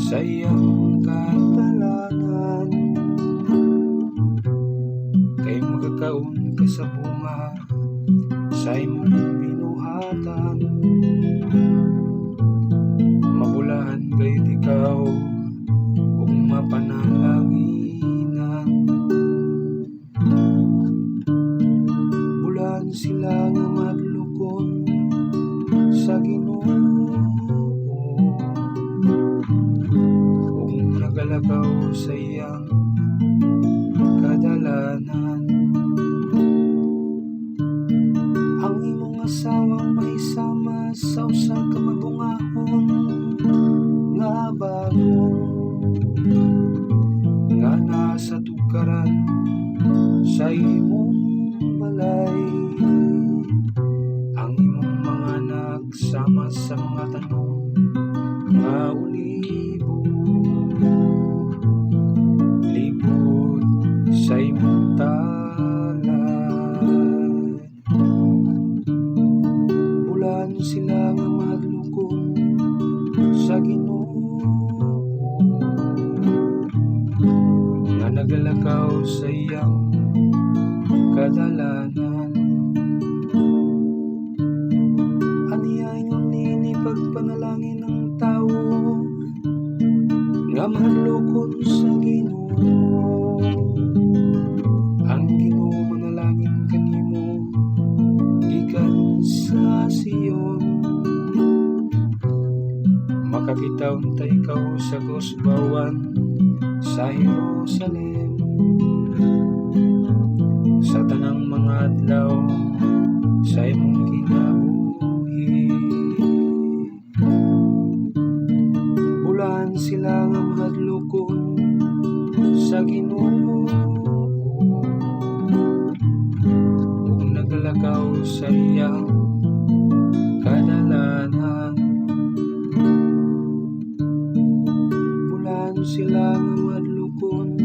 sa iyang katalanan. Kay magkakaon ka sa bunga sa imong binuhatan. Mabulahan gayud ikaw ug mapanalanginan. Bulan sila nga madlukon sa Ginoo ug nagalakaw sa iyang kadalanan. Ang imong asawa mahisama sa usa ka mabungahon nga bagong nga nasa tukaran sa imong balay. Ang imong mga anak sama sa mga tanong nga ulibo, libot sa imong talan. Bulan sila nga madlukon sa Ginoo nga nagalakaw sa iyang kadalanan. Aniyayon nini pagpanalangin ng tao nga madlukon sa Ginoo. Ang Ginoo manalangin kanimo gikan sa Sion. Makakita unta ikaw sa kusbawan sa Jerusalem, sa tanang mga adlaw sa imong kinabuhi. Bulan sila nga madlukon sa Ginoo ug nagalakaw sa iyang kadalanan. Bulan sila nga madlukon